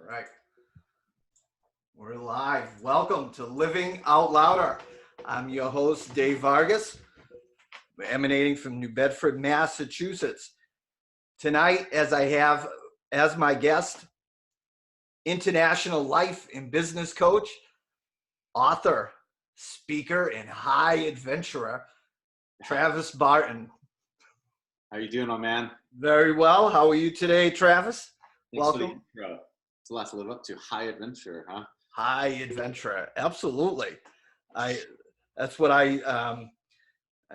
right. We're live. Welcome to Living Out Louder. I'm your host, Dave Vargas, emanating from New Bedford, Massachusetts. Tonight, as I have as my guest, international life and business coach, author, speaker, and high adventurer, Travis Barton. How you doing, my man? Very well. How are you today, Travis? Thanks Welcome. for the intro. It's a lot to live up to. High adventure, huh? High adventurer, absolutely. That's what I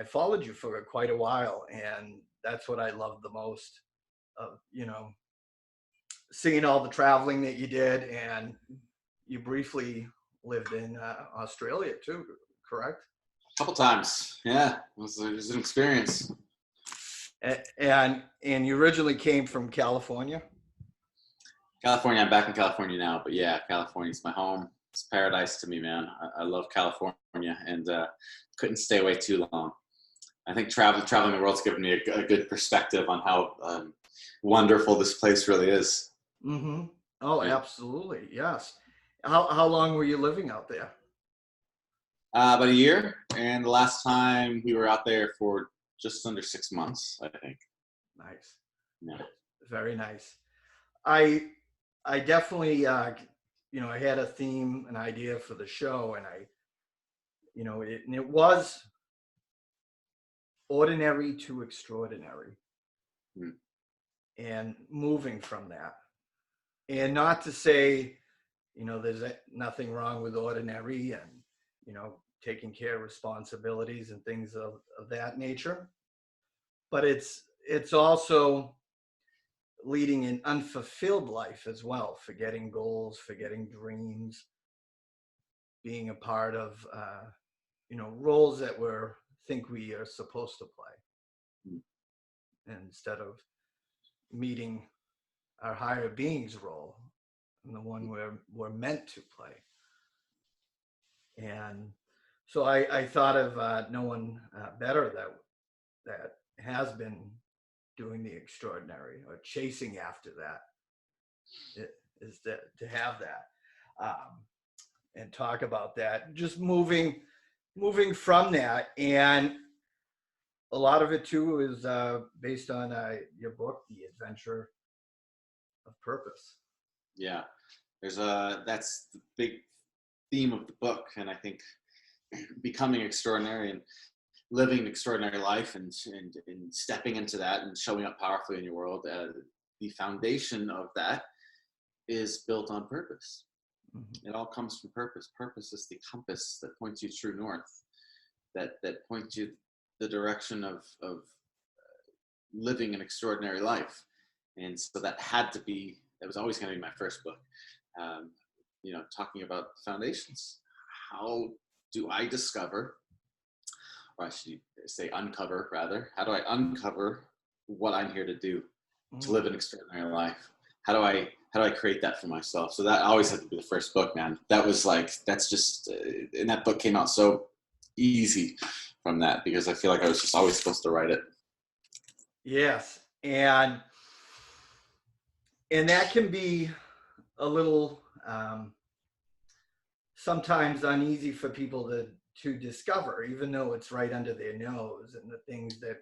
followed you for quite a while, and that's what I loved the most. Seeing all the traveling that you did, and you briefly lived in Australia too, correct? A couple times, yeah. It was an experience. And you originally came from California. California. I'm back in California now, but yeah, California's my home. It's paradise to me, man. I love California, and couldn't stay away too long. I think traveling the world's given me a good perspective on how wonderful this place really is. Mm-hmm. Oh, yeah. Absolutely, yes. How long were you living out there? About a year, and the last time we were out there for just under 6 months, I think. Nice. Yeah. Very nice. I definitely, I had a theme, an idea for the show, and it was ordinary to extraordinary, and moving from that, and not to say, there's nothing wrong with ordinary, and taking care of responsibilities and things of that nature, but it's also leading an unfulfilled life as well, forgetting goals, forgetting dreams, being a part of, roles that think we are supposed to play, instead of meeting our higher being's role and the one we're meant to play. And so I thought of no one better that has been doing the extraordinary or chasing after that, is to have that, and talk about that, just moving from that. And a lot of it too is based on your book, The Adventure of Purpose. Yeah, that's the big theme of the book, and I think becoming extraordinary and living an extraordinary life and stepping into that and showing up powerfully in your world, the foundation of that is built on purpose. Mm-hmm. It all comes from purpose. Purpose is the compass that points you true north, that points you the direction of living an extraordinary life. And so that was always going to be my first book, talking about foundations. How do I discover, or I should say uncover rather, how do I uncover what I'm here to do, to live an extraordinary life? How do I create that for myself? So that always had to be the first book, man. That's just, and that book came out so easy from that, because I feel like I was just always supposed to write it. Yes. And that can be a little, sometimes uneasy for people to discover, even though it's right under their nose, and the things that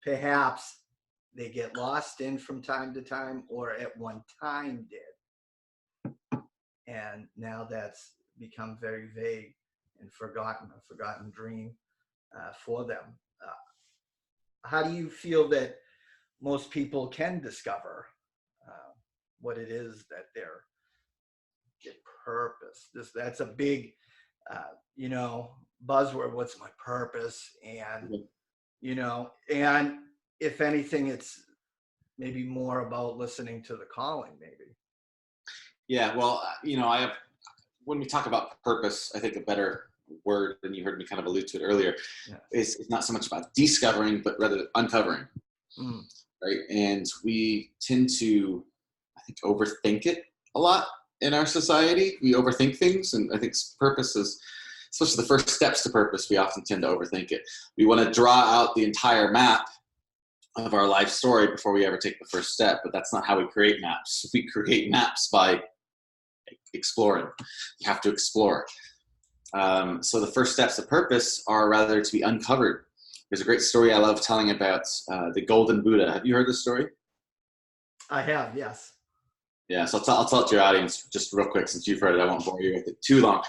perhaps they get lost in from time to time, or at one time did. And now that's become very vague and a forgotten dream for them. How do you feel that most people can discover what it is that their purpose? That's a big, buzzword. What's my purpose? And and if anything, it's maybe more about listening to the calling, maybe. Yeah, well, when we talk about purpose, I think a better word, and you heard me kind of allude to it earlier, is not so much about discovering, but rather uncovering. Right? And we tend to, I think, overthink it a lot in our society. We overthink things, and I think purpose is, especially the first steps to purpose, we often tend to overthink it. We want to draw out the entire map of our life story before we ever take the first step, but that's not how we create maps. We create maps by exploring. You have to explore. So the first steps of purpose are rather to be uncovered. There's a great story I love telling about the Golden Buddha. Have you heard this story? I have, yes. Yeah, so I'll tell it to your audience just real quick since you've heard it. I won't bore you with it too long.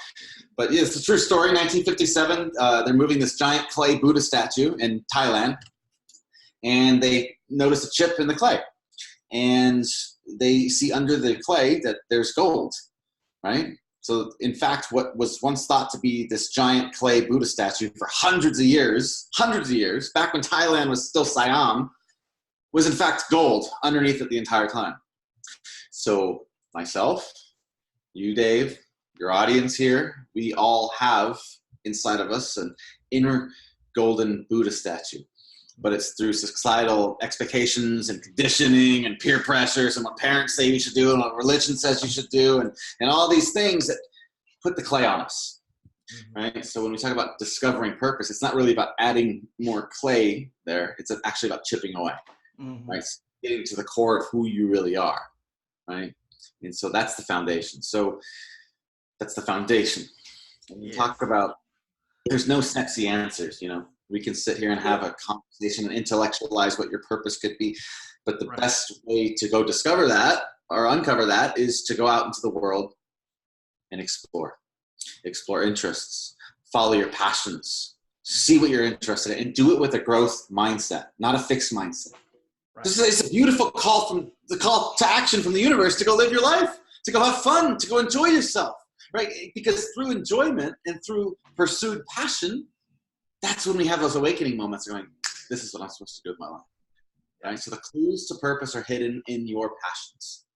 But yeah, it's a true story. 1957, they're moving this giant clay Buddha statue in Thailand, and they notice a chip in the clay. And they see under the clay that there's gold, right? So in fact, what was once thought to be this giant clay Buddha statue for hundreds of years, back when Thailand was still Siam, was in fact gold underneath it the entire time. So myself, you, Dave, your audience here, we all have inside of us an inner golden Buddha statue. But it's through societal expectations and conditioning and peer pressures and what parents say you should do and what religion says you should do and all these things that put the clay on us, right? So when we talk about discovering purpose, it's not really about adding more clay there. It's actually about chipping away, right? It's getting to the core of who you really are, right? And so that's the foundation. So that's the foundation. When you talk about, there's no sexy answers, you know. We can sit here and have a conversation and intellectualize what your purpose could be. But the best way to go discover that or uncover that is to go out into the world and explore. Explore interests. Follow your passions. See what you're interested in and do it with a growth mindset, not a fixed mindset. Right. It's a beautiful call to action from the universe to go live your life, to go have fun, to go enjoy yourself, right? Because through enjoyment and through pursued passion, that's when we have those awakening moments going, this is what I'm supposed to do with my life, right? So the clues to purpose are hidden in your passions.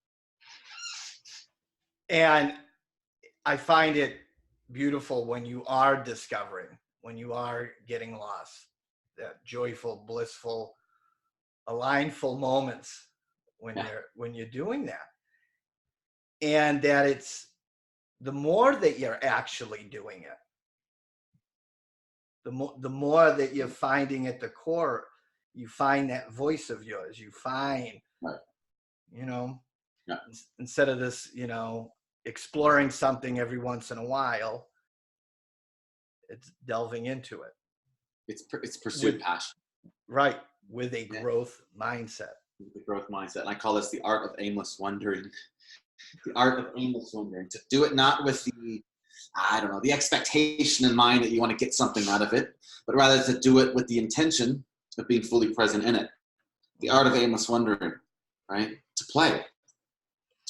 And I find it beautiful when you are discovering, when you are getting lost, that joyful, blissful, alignful moments when you're doing that. And that it's the more that you're actually doing it, the more that you're finding at the core, you find that voice of yours, you find, you know, instead of this, you know, exploring something every once in a while, it's delving into it. It's pursued passion. Right. With a growth mindset. With a growth mindset. And I call this the art of aimless wandering. The art of aimless wandering. To do it not with the expectation in mind that you want to get something out of it, but rather to do it with the intention of being fully present in it. The art of aimless wandering, right? To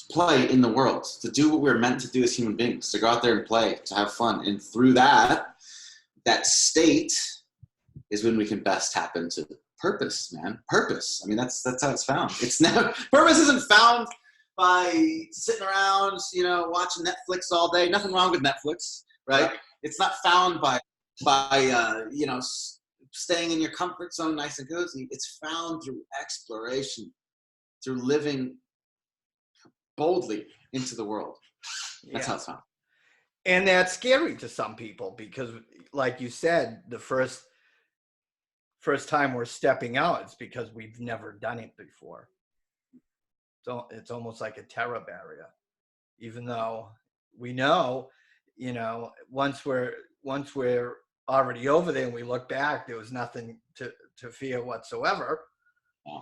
play in the world, to do what we're meant to do as human beings, to go out there and play, to have fun. And through that state is when we can best tap into purpose, man. Purpose. I mean, that's how it's found. Purpose isn't found by sitting around, you know, watching Netflix all day. Nothing wrong with Netflix, right? It's not found by you know, staying in your comfort zone nice and cozy. It's found through exploration, through living boldly into the world. That's how it's found. And that's scary to some people because, like you said, the first time we're stepping out, it's because we've never done it before. So it's almost like a terror barrier, even though we know, you know, once we're already over there and we look back, there was nothing to fear whatsoever. Yeah.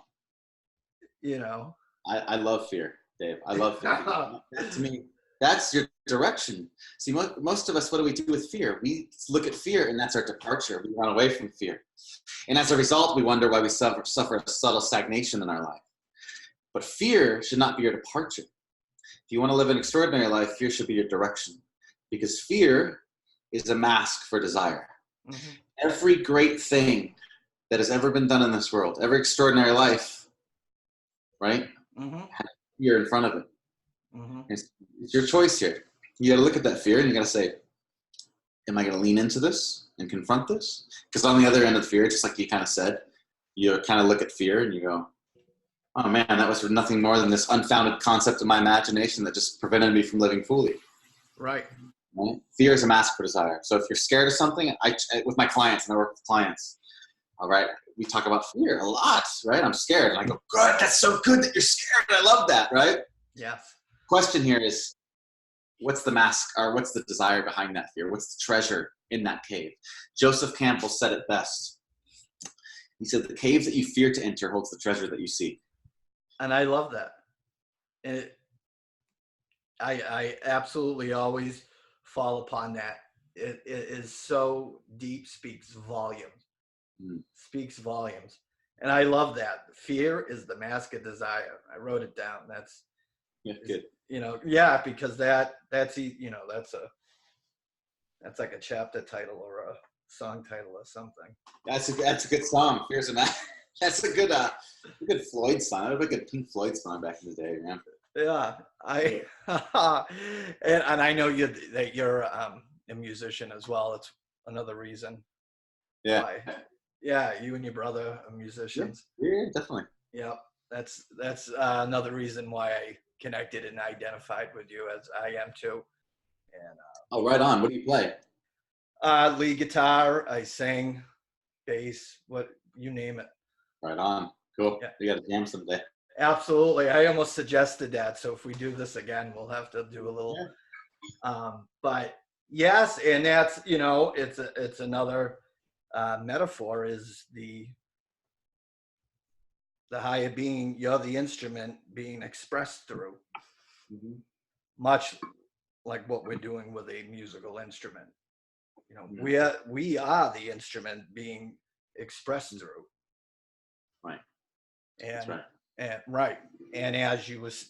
You know, I love fear, Dave. I love fear. To me, that's your direction. See, most of us, what do we do with fear? We look at fear and that's our departure. We run away from fear. And as a result, we wonder why we suffer a subtle stagnation in our life. But fear should not be your departure. If you want to live an extraordinary life, fear should be your direction. Because fear is a mask for desire. Mm-hmm. Every great thing that has ever been done in this world, every extraordinary life, right, has fear in front of it. Mm-hmm. It's your choice here. You got to look at that fear and you got to say, am I going to lean into this and confront this? Because on the other end of fear, just like you kind of said, you kind of look at fear and you go, oh man, that was nothing more than this unfounded concept of my imagination that just prevented me from living fully. Right. Fear is a mask for desire. So if you're scared of something, with my clients, and I work with clients, all right, we talk about fear a lot, right? I'm scared. And I go, good, that's so good that you're scared. I love that, right? Yes. Question here is, what's the mask, or what's the desire behind that fear? What's the treasure in that cave? Joseph Campbell said it best. He said, the cave that you fear to enter holds the treasure that you seek. And I love that. And I absolutely always fall upon that. It is so deep, speaks volumes. Speaks volumes. And I love that. Fear is the mask of desire. I wrote it down. That's Good. Because that's like a chapter title or a song title or something. That's a good song. Fears and that's a good Floyd song. That was like a Pink Floyd song back in the day, man. Yeah, and I know that you're a musician as well. It's another reason. Yeah. Why. Yeah, you and your brother are musicians. Yeah, definitely. Yeah, that's another reason why I connected and identified with you, as I am too. And right on. What do you play? Lead guitar. I sing, bass. What you name it. Right on. Cool. Yeah. We got to jam someday. Absolutely. I almost suggested that. So if we do this again, we'll have to do a little. Yeah. But yes, and that's it's another metaphor is the higher being. You're the instrument being expressed through, much like what we're doing with a musical instrument. We are the instrument being expressed through. Right. And that's right. And right. And as you was,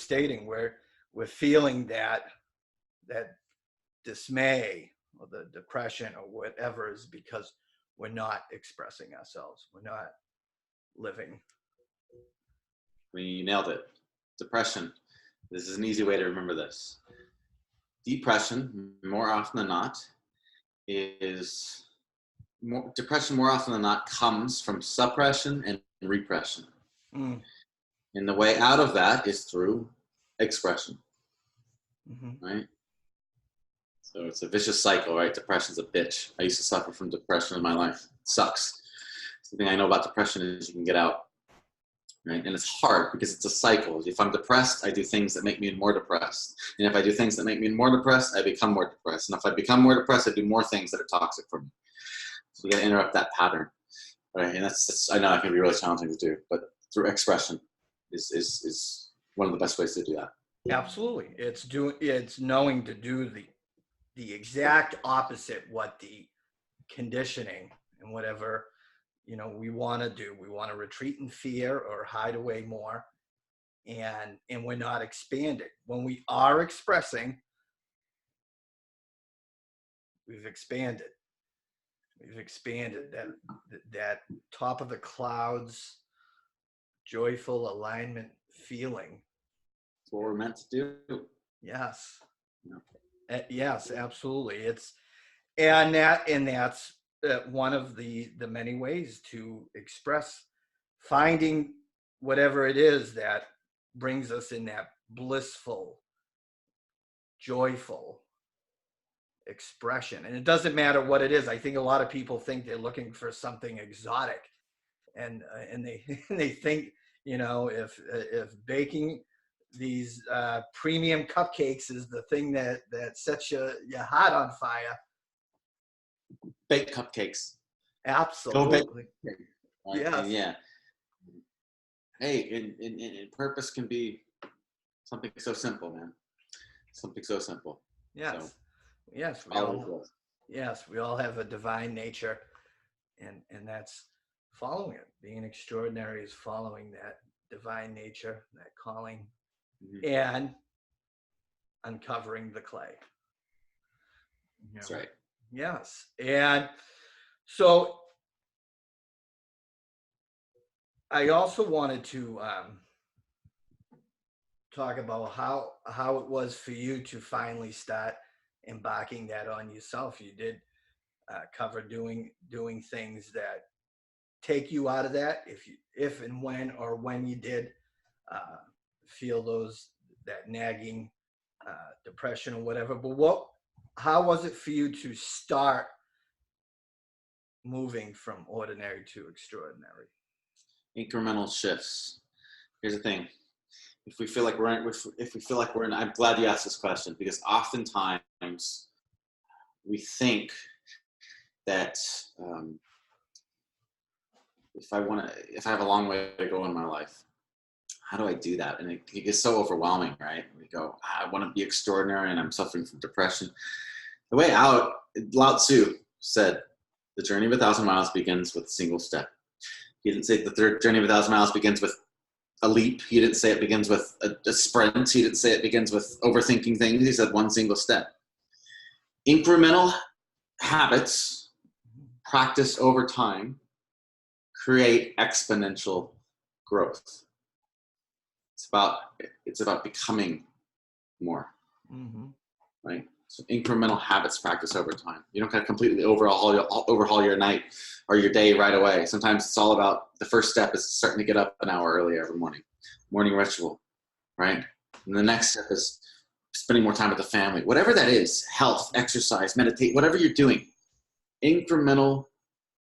stating, we're feeling that dismay or the depression or whatever is because we're not expressing ourselves. We're not living. We nailed it. Depression. This is an easy way to remember this. Depression, more often than not, comes from suppression and repression. And the way out of that is through expression, right? So it's a vicious cycle, right? Depression's a bitch. I used to suffer from depression in my life. It sucks. The thing I know about depression is you can get out, right? And it's hard because it's a cycle. If I'm depressed, I do things that make me more depressed. And if I do things that make me more depressed, I become more depressed. And if I become more depressed, I do more things that are toxic for me. So we got to interrupt that pattern, right? And that's I know it can be really challenging to do, but through expression is one of the best ways to do that. Absolutely. It's knowing to do the exact opposite what the conditioning and whatever we want to do. We want to retreat in fear or hide away more, and we're not expanding. When we are expressing, we've expanded that top of the clouds joyful alignment feeling. That's what we're meant to do. Yes. Yes, absolutely. That's one of the many ways to express, finding whatever it is that brings us in that blissful, joyful expression. And it doesn't matter what it is. I think a lot of people think they're looking for something exotic, and they think if baking these premium cupcakes is the thing that sets your heart on fire. Bake cupcakes. Absolutely. Yes. Yeah. Hey, and purpose can be something so simple, man. Something so simple. Yes. So, yes. We all have a divine nature, and that's following it. Being extraordinary is following that divine nature, that calling, and uncovering the clay. That's right. Yes. And so I also wanted to talk about how it was for you to finally start embarking that on yourself. You did cover doing things that take you out of that, if and when you did feel that nagging depression or whatever. But how was it for you to start moving from ordinary to extraordinary? Incremental shifts. Here's the thing. if we feel like we're in, if we feel like we're in, I'm glad you asked this question, because oftentimes we think that if I have a long way to go in my life, how do I do that? And it gets so overwhelming, right? We go, I want to be extraordinary and I'm suffering from depression. The way out, Lao Tzu said, the journey of 1,000 miles begins with a single step. He didn't say the journey of 1,000 miles begins with a leap. He didn't say it begins with a sprint. He didn't say it begins with overthinking things. He said one single step. Incremental habits practiced over time create exponential growth. It's about becoming more, right? So incremental habits practiced over time. You don't got to completely overhaul your night or your day right away. Sometimes it's all about the first step is starting to get up an hour early every morning ritual, right? And the next step is spending more time with the family. Whatever that is, health, exercise, meditate, whatever you're doing, incremental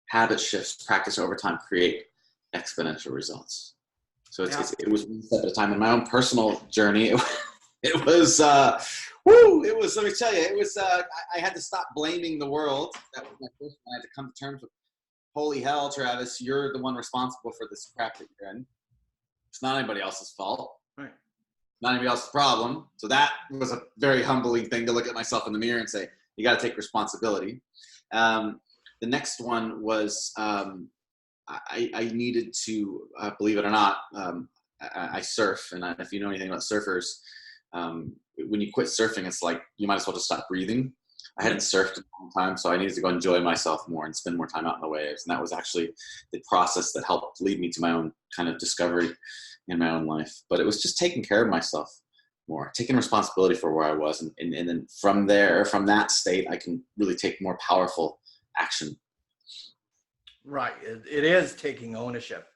habit shifts practiced over time create exponential results. So it was one step at a time. In my own personal journey, it was, let me tell you, it was, I had to stop blaming the world. That was my first one. I had to come to terms with, holy hell, Travis, you're the one responsible for this crap that you're in. It's not anybody else's fault. Right. Not anybody else's problem. So that was a very humbling thing to look at myself in the mirror and say, you got to take responsibility. The next one was, I needed to, believe it or not, I surf. And if you know anything about surfers, when you quit surfing, it's like you might as well just stop breathing. I hadn't surfed in a long time, so I needed to go enjoy myself more and spend more time out in the waves. And that was actually the process that helped lead me to my own kind of discovery in my own life. But it was just taking care of myself more, taking responsibility for where I was. And then from there, from that state, I can really take more powerful action. Right. It is taking ownership.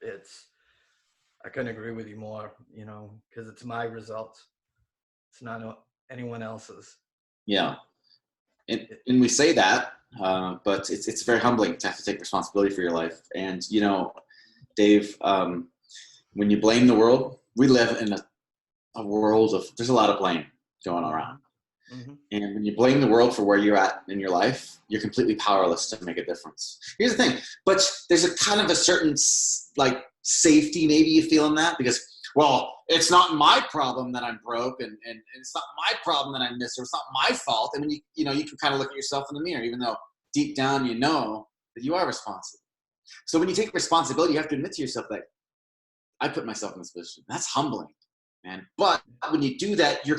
I couldn't agree with you more, because it's my results. It's not anyone else's. Yeah. And we say that, but it's very humbling to have to take responsibility for your life. And, Dave, when you blame the world, we live in a world of, there's a lot of blame going around. Mm-hmm. And when you blame the world for where you're at in your life, you're completely powerless to make a difference. Here's the thing, but there's a kind of a certain safety maybe you feel in that, because, well, it's not my problem that I'm broke and it's not my problem that I'm this, or it's not my fault. I mean, you can kind of look at yourself in the mirror, even though deep down you know that you are responsible. So when you take responsibility, you have to admit to yourself that I put myself in this position. That's humbling, man. But when you do that, you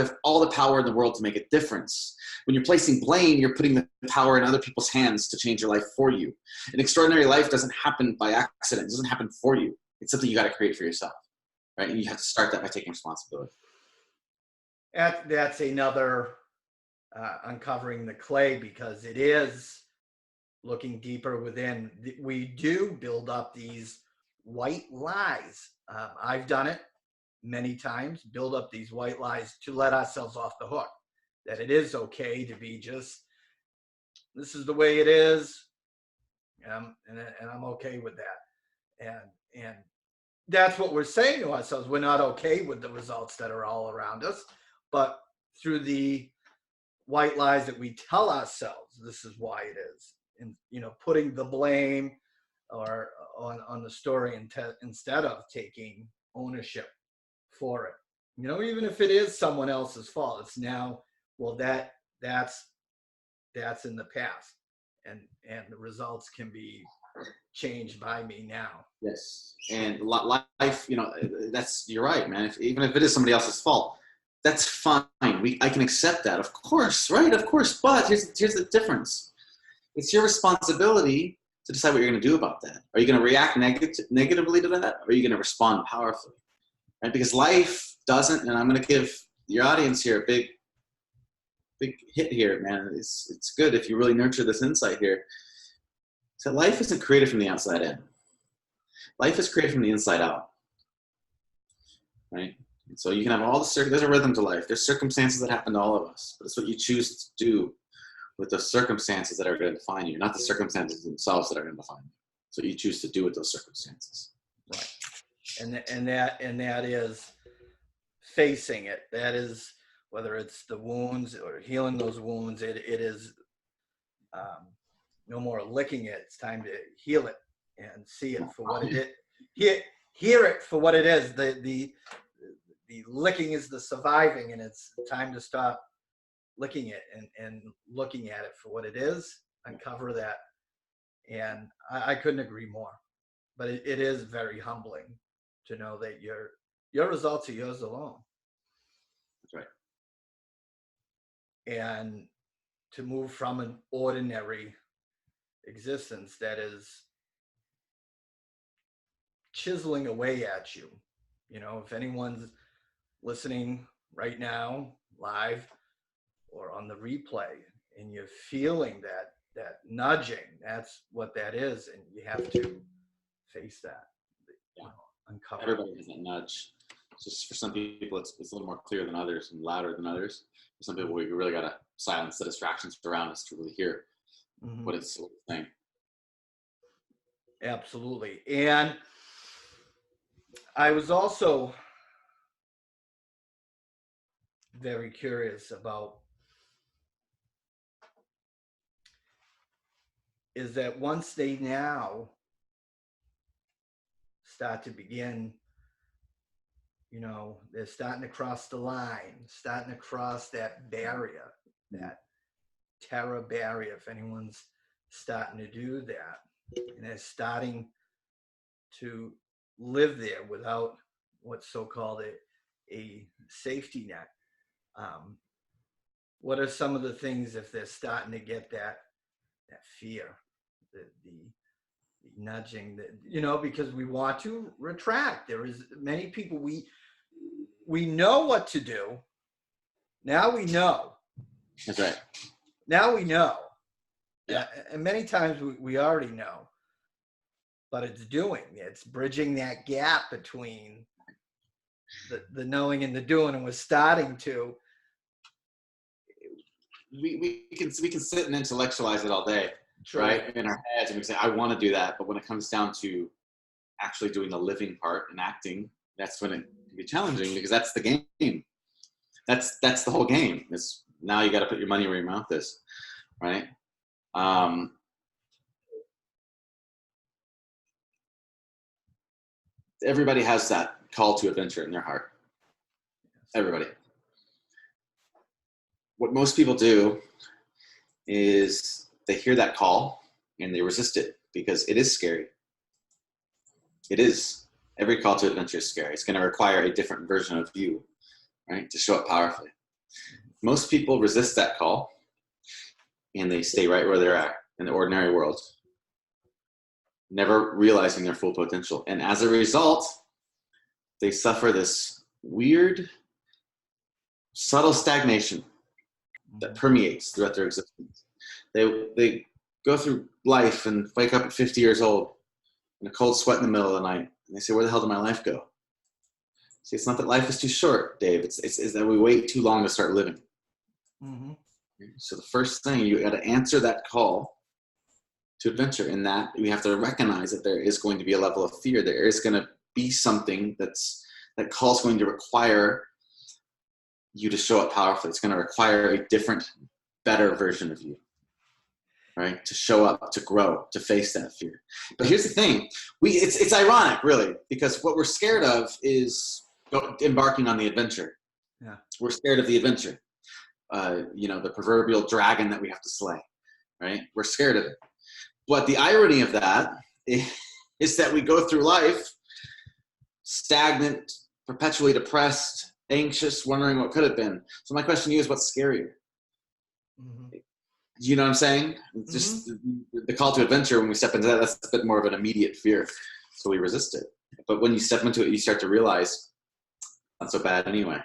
have all the power in the world to make a difference. When you're placing blame, you're putting the power in other people's hands to change your life for you. An extraordinary life doesn't happen by accident. It doesn't happen for you. It's something you got to create for yourself, right? And you have to start that by taking responsibility. That's another uncovering the clay, because it is looking deeper within. We do build up these white lies. I've done it many times, build up these white lies to let ourselves off the hook, that it is okay to be just, this is the way it is, and I'm okay with that. And that's what we're saying to ourselves. We're not okay with the results that are all around us, but through the white lies that we tell ourselves, this is why it is, and putting the blame or on the story instead of taking ownership for it. Even if it is someone else's fault, it's now, well, that's in the past, and the results can be changed by me now. Yes. And life, you're right, man. Even if it is somebody else's fault, that's fine. I can accept that, of course, right? Of course. But here's the difference. It's your responsibility to decide what you're going to do about that. Are you going to react negatively to that? Or are you going to respond powerfully? Right? Because life doesn't, and I'm going to give your audience here a big hit here, man. It's good if you really nurture this insight here. So life isn't created from the outside in. Life is created from the inside out. Right? And so you can have all there's a rhythm to life. There's circumstances that happen to all of us, but it's what you choose to do with the circumstances that are going to define you, not the circumstances themselves that are going to define you. So you choose to do with those circumstances. Right. And that is facing it. That is, whether it's the wounds or healing those wounds, it is no more licking it. It's time to heal it and see it for what it is. Hear it for what it is. The licking is the surviving, and it's time to stop licking it and looking at it for what it is. Uncover that, and I couldn't agree more. But it is very humbling to know that your results are yours alone. That's right. And to move from an ordinary existence that is chiseling away at you. You know, if anyone's listening right now, live or on the replay, and you're feeling that nudging, that's what that is, and you have to face that. Yeah. Uncover. Everybody has that nudge. Just for some people, it's a little more clear than others and louder than others. For some people, we really got to silence the distractions around us to really hear what it's saying. Absolutely. And I was also very curious about is that once they now start to begin, you know, they're starting to cross the line, starting to cross that barrier, that terror barrier, if anyone's starting to do that, and they're starting to live there without what's so-called a safety net. What are some of the things if they're starting to get that fear, the nudging, that, you know, because we want to retract. There is many people, we know what to do. Now we know. That's right. Now we know. Yeah. And many times we already know, but it's bridging that gap between the knowing and the doing, and we're starting to. We can sit and intellectualize it all day, True. Right? In our heads, and we say, I want to do that. But when it comes down to actually doing the living part and acting, that's when it can be challenging, because that's the game. That's the whole game. Is now you got to put your money where your mouth is, right? Everybody has that call to adventure in their heart. Everybody. What most people do is they hear that call and they resist it because it is scary. It is. Every call to adventure is scary. It's going to require a different version of you, right, to show up powerfully. Most people resist that call and they stay right where they're at in the ordinary world, never realizing their full potential. And as a result, they suffer this weird, subtle stagnation that permeates throughout their existence. They go through life and wake up at 50 years old in a cold sweat in the middle of the night, and they say, where the hell did my life go? See, it's not that life is too short, Dave. It's that we wait too long to start living. Mm-hmm. So the first thing, you got to answer that call to adventure, in that we have to recognize that there is going to be a level of fear. There is going to be something that call is going to require you to show up powerfully. It's going to require a different, better version of you, right? To show up, to grow, to face that fear. But here's the thing. It's ironic, really, because what we're scared of is embarking on the adventure. Yeah. We're scared of the adventure. The proverbial dragon that we have to slay, right? We're scared of it. But the irony of that is that we go through life stagnant, perpetually depressed, anxious, wondering what could have been. So my question to you is, what's scarier? Mm-hmm. You know what I'm saying? Mm-hmm. Just the call to adventure, when we step into that, that's a bit more of an immediate fear. So we resist it. But when you step into it, you start to realize, not so bad anyway.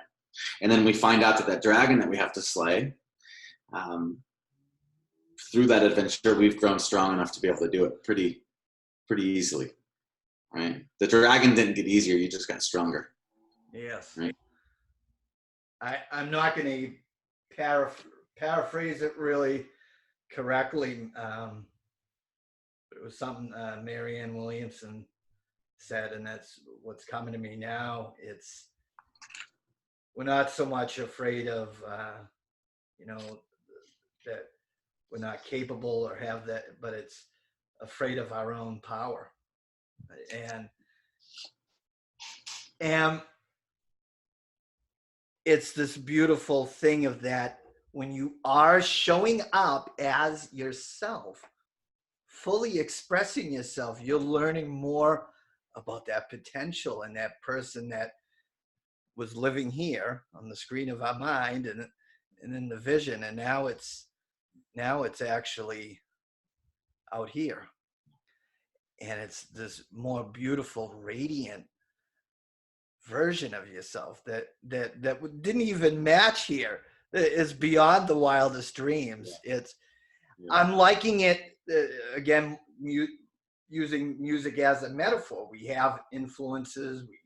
And then we find out that dragon that we have to slay, through that adventure, we've grown strong enough to be able to do it pretty easily, right? The dragon didn't get easier, you just got stronger. Yes. Right? I'm not going to paraphrase it really correctly. It was something Marianne Williamson said, and that's what's coming to me now. It's we're not so much afraid of, you know, that we're not capable or have that, but it's afraid of our own power. And and it's this beautiful thing of that when you are showing up as yourself, fully expressing yourself, you're learning more about that potential and that person that was living here on the screen of our mind and in the vision, and now it's actually out here, and it's this more beautiful, radiant version of yourself that didn't even match here. It's beyond the wildest dreams. It's I'm liking it again. Using music as a metaphor, we have influences. We,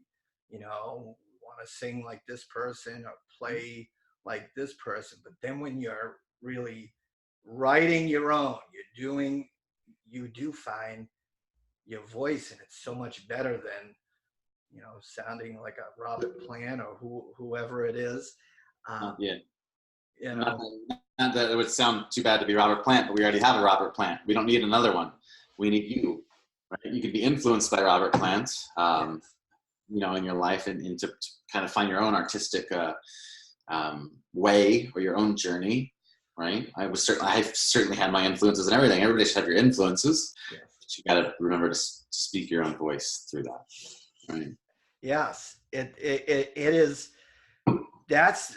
want to sing like this person or play like this person. But then when you're really writing your own, you do find your voice, and it's so much better than sounding like a Robert Plant or whoever it is. Yeah. You Not, know, not that it would sound too bad to be Robert Plant, but we already have a Robert Plant. We don't need another one. We need you. Right? You could be influenced by Robert Plant, in your life, and to kind of find your own artistic way or your own journey. Right? I've certainly had my influences and everything. Everybody should have your influences. yes. But you got to remember to speak your own voice through that. Right? Yes, it is. That's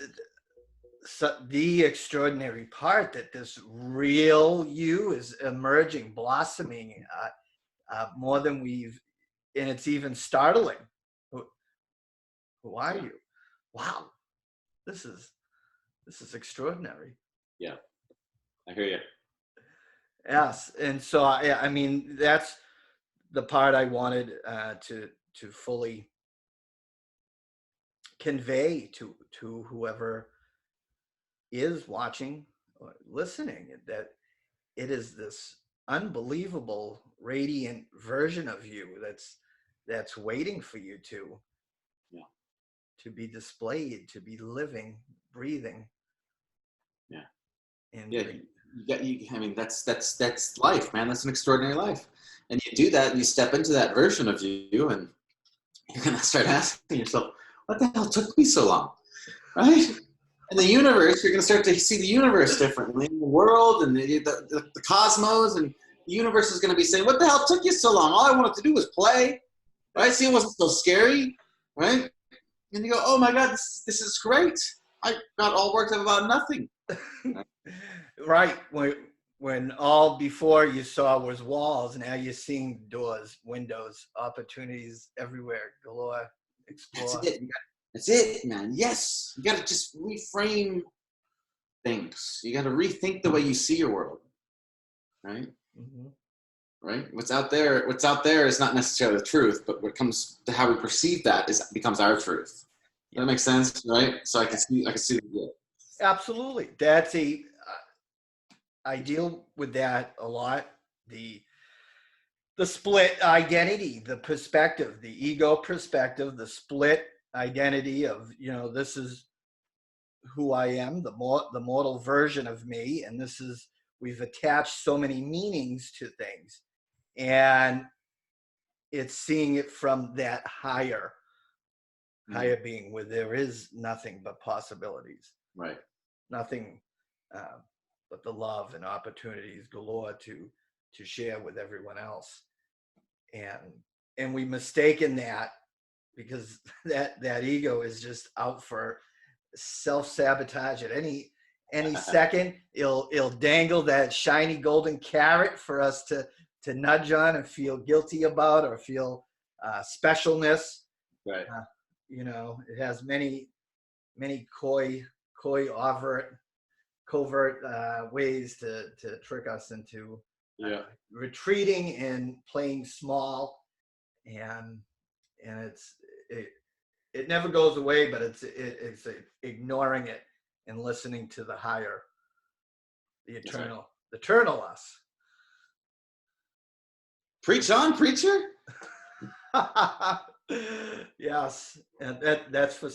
the extraordinary part, that this real you is emerging, blossoming more than and it's even startling. Who are you? Wow, this is extraordinary. Yeah, I hear you. Yes, and so I mean that's the part I wanted to fully convey to whoever is watching or listening, that it is this unbelievable radiant version of you that's waiting for you to be displayed, to be living, breathing. I mean, that's life, man. That's an extraordinary life, and you do that, and you step into that version of you, and you're gonna start asking yourself, "What the hell took me so long?" Right? And the universe, you're gonna start to see the universe differently, the world, and the cosmos, and the universe is gonna be saying, "What the hell took you so long? All I wanted to do was play." Right? See, it wasn't so scary, right? And you go, "Oh my God, this is great. I got all worked up about nothing." Right. When all before you saw was walls, now you're seeing doors, windows, opportunities everywhere, galore, explore. That's it, man. Yes. You got to just reframe things. You got to rethink the way you see your world. Right? Mm-hmm. Right? What's out there is not necessarily the truth, but what comes to how we perceive that becomes our truth. Yeah. That makes sense, right? So I can see the Absolutely. I deal with that a lot. The split identity, the perspective, the ego perspective, the split identity of, this is who I am, the mortal version of me, and we've attached so many meanings to things, and it's seeing it from that higher being, where there is nothing but possibilities, right? Nothing but the love and opportunities galore to share with everyone else, and we mistaken that, because that ego is just out for self-sabotage. At any second, it'll dangle that shiny golden carrot for us to nudge on and feel guilty about, or feel specialness. Right. It has many coy, covert ways to trick us into retreating and playing small, and it never goes away, but it's ignoring it and listening to the higher, the eternal, the eternal us. Preach on, preacher. Yes, and that's for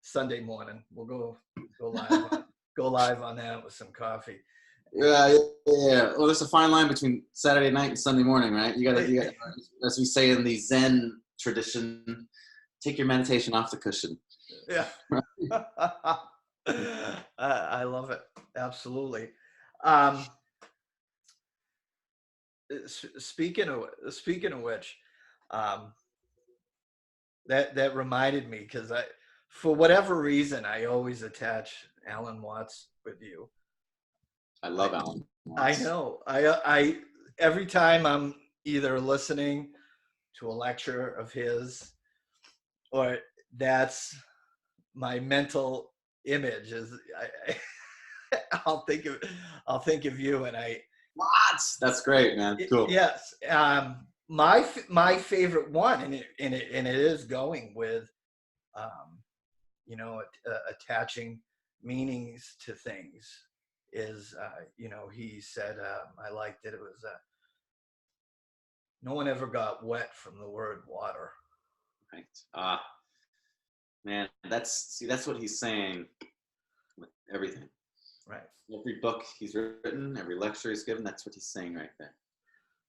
Sunday morning. We'll go live go live on that with some coffee. Yeah. Well, there's a fine line between Saturday night and Sunday morning, right? You got, as we say in the Zen tradition, take your meditation off the cushion. Yeah. I love it. Absolutely. Speaking of which, that reminded me, because for whatever reason, I always attach Alan Watts with you. I love Alan I Watts. know. I every time I'm either listening to a lecture of his, or that's my mental image, is I'll think of you, and Watts. That's great, man. Cool. Yes. My favorite one, and it is going with, attaching meanings to things, is, he said, I liked it. It was, no one ever got wet from the word water. Right. Man, that's what he's saying with everything. Right. Every book he's written, every lecture he's given, that's what he's saying right there.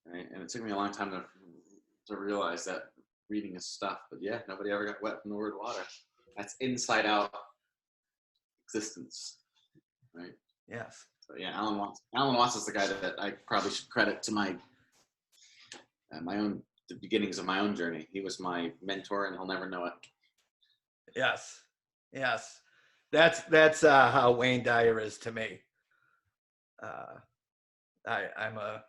Right. And it took me a long time to realize that reading his stuff. But yeah, nobody ever got wet from the word water. That's inside out existence. Right. Yes. So yeah, Alan Watts is the guy that I probably should credit to my the beginnings of my own journey. He was my mentor, and he'll never know it. Yes. Yes. That's how Wayne Dyer is to me. I'm a,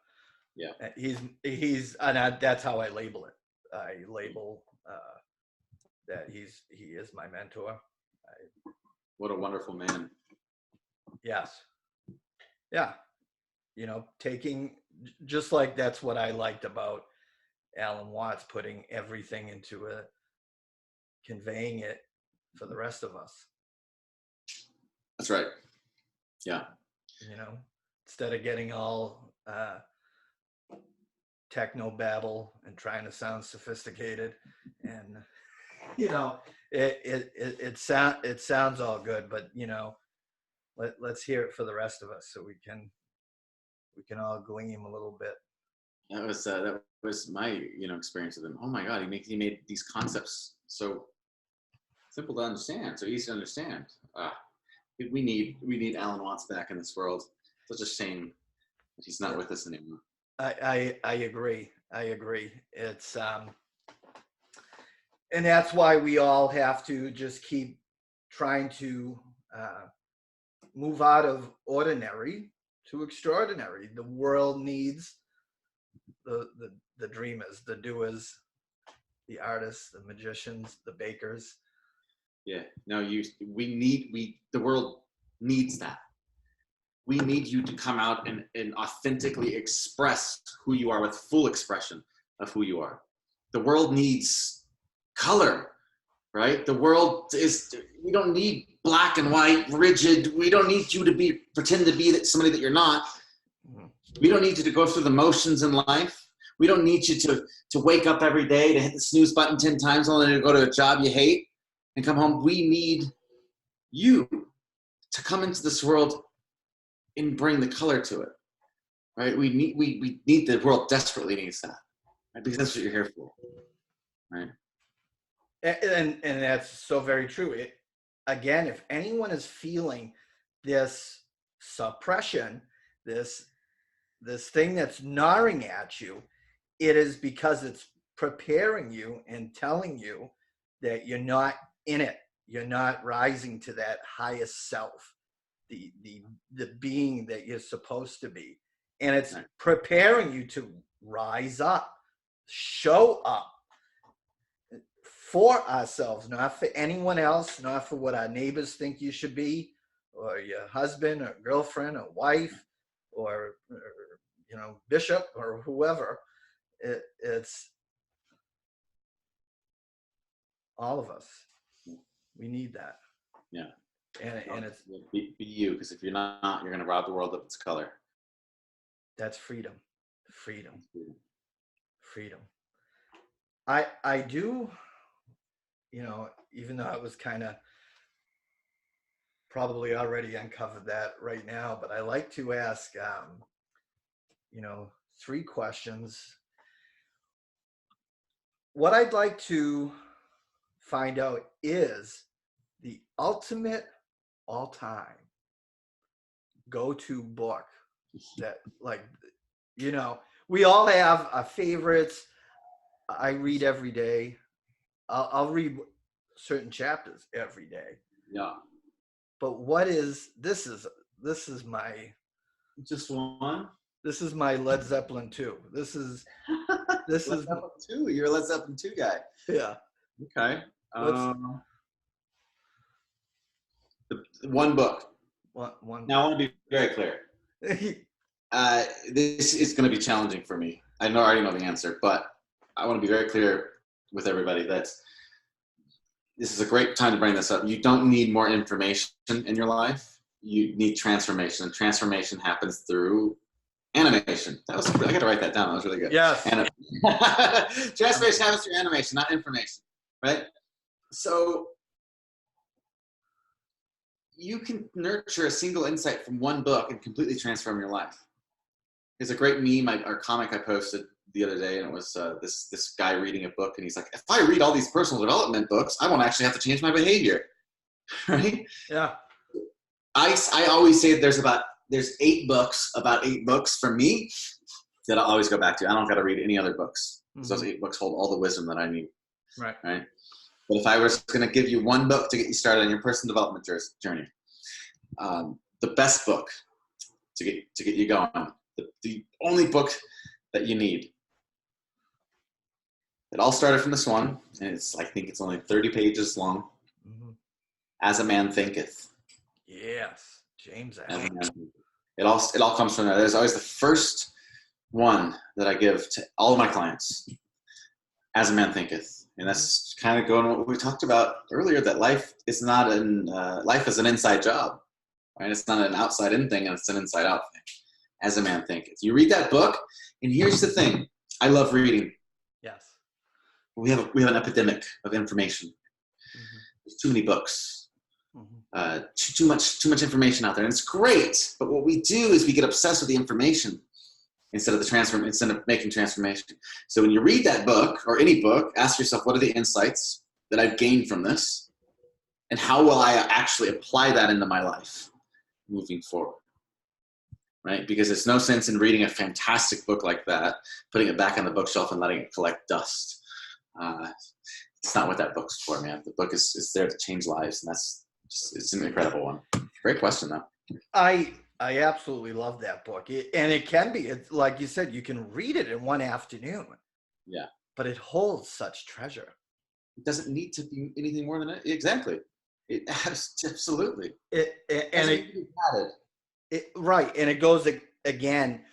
yeah. He's and that's how I label it. I label that he is my mentor. What a wonderful man. Yes. Yeah. Taking, just like, that's what I liked about Alan Watts, putting everything into conveying it for the rest of us. That's right. Yeah. Instead of getting all techno babble and trying to sound sophisticated, and it sounds all good, but let's hear it for the rest of us, so we can all gleam a little bit. That was my experience with him. Oh my God, he made these concepts so simple to understand, so easy to understand. We need Alan Watts back in this world. Such a shame that he's not with us anymore. I agree. It's and that's why we all have to just keep trying to move out of ordinary to extraordinary. The world needs the dreamers, the doers, the artists, the magicians, the bakers. Yeah. No, the world needs that. We need you to come out and authentically express who you are, with full expression of who you are. The world needs color, right? The world we don't need black and white, rigid. We don't need you to pretend to be somebody that you're not. We don't need you to go through the motions in life. We don't need you to wake up every day, to hit the snooze button 10 times, only to go to a job you hate and come home. We need you to come into this world and bring the color to it, right? We need the world desperately needs that, right? Because that's what you're here for, right? And that's so very true. Again, if anyone is feeling this suppression, this thing that's gnawing at you, it is because it's preparing you and telling you that you're not in it. You're not rising to that highest self, the being that you're supposed to be. And it's preparing you to rise up, show up for ourselves, not for anyone else, not for what our neighbors think you should be, or your husband or girlfriend or wife, or bishop or whoever. It's all of us. We need that. Yeah. And it's be you, because if you're not, you're going to rob the world of its color. That's freedom. I do, even though I was kind of probably already uncovered that right now, but I like to ask, 3 questions. What I'd like to find out is the ultimate all-time go-to book that, like, we all have our favorites. I read every day. I'll read certain chapters every day. Yeah. But this is my Just one? this is my Led Zeppelin 2. This is Led Zeppelin 2. You're a Led Zeppelin 2 guy. yeah. Okay. The one book. One. Now I want to be very clear. This is going to be challenging for me. I already know the answer, but I want to be very clear with everybody that this is a great time to bring this up. You don't need more information in your life. You need transformation, and transformation happens through animation. I got to write that down. That was really good. Yes. Transformation happens through animation, not information, right? So you can nurture a single insight from one book and completely transform your life. There's a great meme or comic I posted the other day, and it was this guy reading a book, and he's like, if I read all these personal development books, I won't actually have to change my behavior, right? Yeah. I always say there's 8 books, about 8 books for me that I'll always go back to. I don't got to read any other books, because those 8 books hold all the wisdom that I need. Right. But if I was going to give you one book to get you started on your personal development journey, the best book to get you going, the only book that you need. It all started from this one, and I think it's only 30 pages long. Mm-hmm. As a Man Thinketh. Yes, James. It all comes from there. There's always the first one that I give to all of my clients. As a Man Thinketh. And that's kind of going what we talked about earlier, that life is life is an inside job, right? It's not an outside in thing, and it's an inside out thing. As a Man Thinketh. You read that book, and here's the thing. I love reading. Yes. We have an epidemic of information. Mm-hmm. There's too many books. Mm-hmm. Too much information out there, and it's great. But what we do is we get obsessed with the information instead of making transformation. So when you read that book or any book, ask yourself, what are the insights that I've gained from this, and how will I actually apply that into my life moving forward? Right? Because there's no sense in reading a fantastic book like that, putting it back on the bookshelf and letting it collect dust. It's not what that book's for, man. The book is there to change lives, and it's an incredible one. Great question, though. I absolutely love that book. It can be, it's like you said, you can read it in one afternoon. Yeah. But it holds such treasure. It doesn't need to be anything more than it. Exactly. It has, absolutely. Right. And it goes again,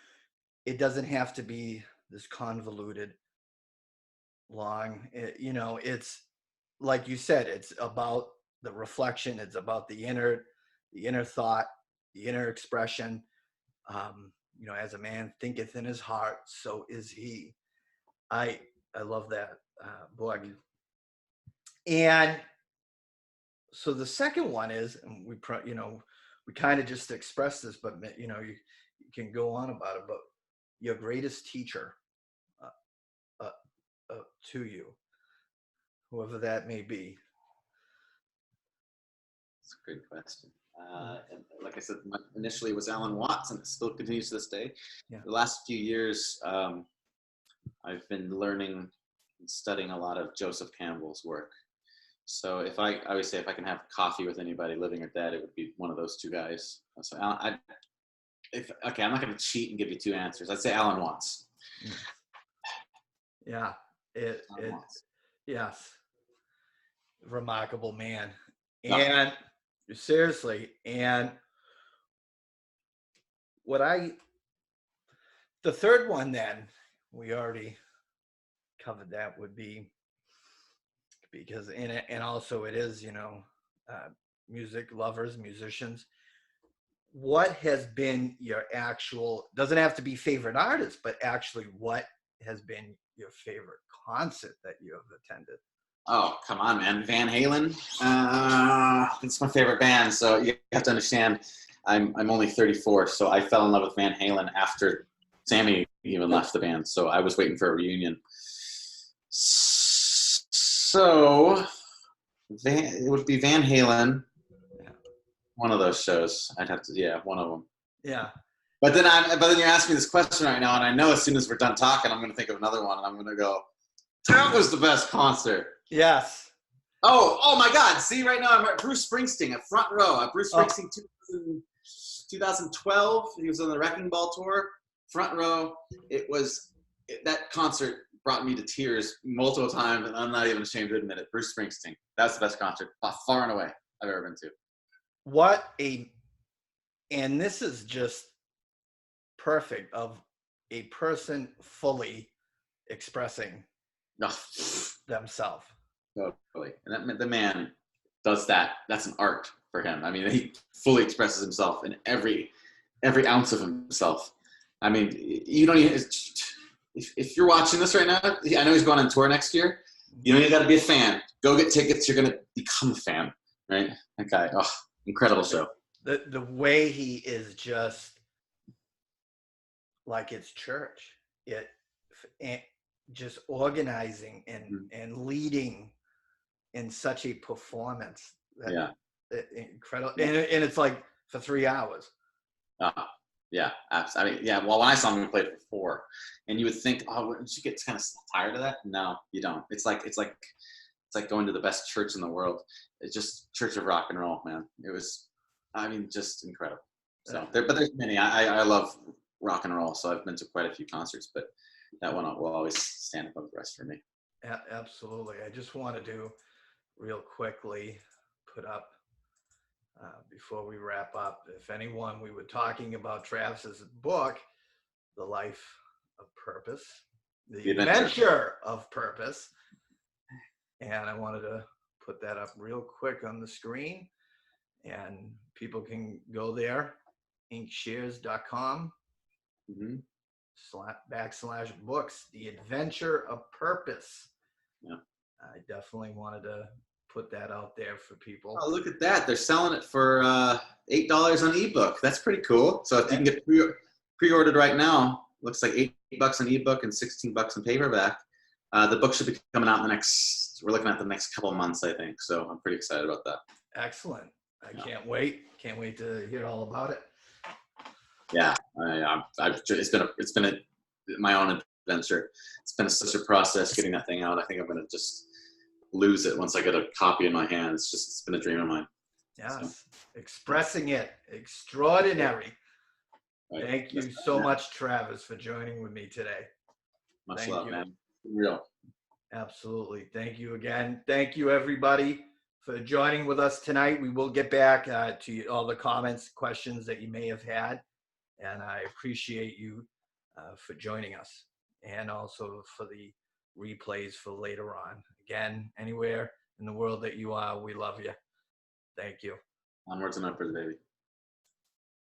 it doesn't have to be this convoluted, long, it's like you said, it's about the reflection. It's about the inner thought, the inner expression. As a man thinketh in his heart, so is he. I love that book. And so the second one is, and we kind of just expressed this, but you can go on about it, but your greatest teacher to you, whoever that may be. That's a great question. And like I said, initially it was Alan Watts, and it still continues to this day. Yeah. The last few years, I've been learning and studying a lot of Joseph Campbell's work. So I always say, if I can have coffee with anybody, living or dead, it would be one of those 2 guys. So I'm not going to cheat and give you 2 answers. I'd say Alan Watts. Yeah. Yes. Remarkable man. And seriously, and the third one, then we already covered that, would be, because and also it is, music lovers, musicians. What has been your actual, doesn't have to be favorite artist, but actually what has been your favorite concert that you have attended? Oh, come on, man. Van Halen. it's my favorite band. So you have to understand, I'm only 34, so I fell in love with Van Halen after Sammy even left the band. So I was waiting for a reunion. So it would be Van Halen. One of those shows. I'd have to, yeah, one of them. Yeah. But then you're asking me this question right now, and I know as soon as we're done talking, I'm going to think of another one, and I'm going to go, that was the best concert. Yes. Oh my God. See, right now I'm at Bruce Springsteen, at front row. At Bruce Springsteen 2012. He was on the Wrecking Ball tour. Front row. That concert brought me to tears multiple times, and I'm not even ashamed to admit it. Bruce Springsteen. That's the best concert, by far and away, I've ever been to. And this is just perfect, of a person fully expressing themselves. Totally. And the man does that. That's an art for him. I mean, he fully expresses himself in every ounce of himself. I mean, you don't even, if you're watching this right now, I know he's going on tour next year. You got to be a fan. Go get tickets. You're going to become a fan, right? That guy, incredible show. The way he is just like it's church. Just organizing and leading in such a performance. Incredible. And it's like for 3 hours. Yeah, absolutely. I mean, yeah. Well, when I saw him, he played for 4, and you would think, wouldn't you get kind of tired of that? No, you don't. It's like going to the best church in the world. It's just Church of Rock and Roll, man. It was, I mean, just incredible. So, but there's many. I love rock and roll, so I've been to quite a few concerts, but that one will always stand above the rest for me. Absolutely. I just wanted to real quickly put up, before we wrap up, if anyone, we were talking about Travis's book, The Life of Purpose, The Adventure of Purpose. And I wanted to put that up real quick on the screen, and people can go there, inkshares.com /books, The Adventure of Purpose. Yeah. I definitely wanted to put that out there for people. Oh, look at that. They're selling it for $8 on ebook. That's pretty cool. So if you can get pre-ordered right now, looks like $8 on ebook and $16 in paperback. The book should be coming out we're looking at the next couple of months, I think. So I'm pretty excited about that. Excellent. I can't wait. Can't wait to hear all about it. Yeah, it's been my own adventure. It's been such a process getting that thing out. I think I'm going to just lose it once I get a copy in my hands. It's been a dream of mine. Yes, so. Expressing it, extraordinary. Right. Thank you so much, Travis, for joining with me today. Much love, man. Real. Absolutely. Thank you again. Thank you, everybody, for joining with us tonight. We will get back to all the comments, questions that you may have had, and I appreciate you for joining us, and also for the replays for later on. Again, anywhere in the world that you are, we love you. Thank you. Onwards and upwards, baby.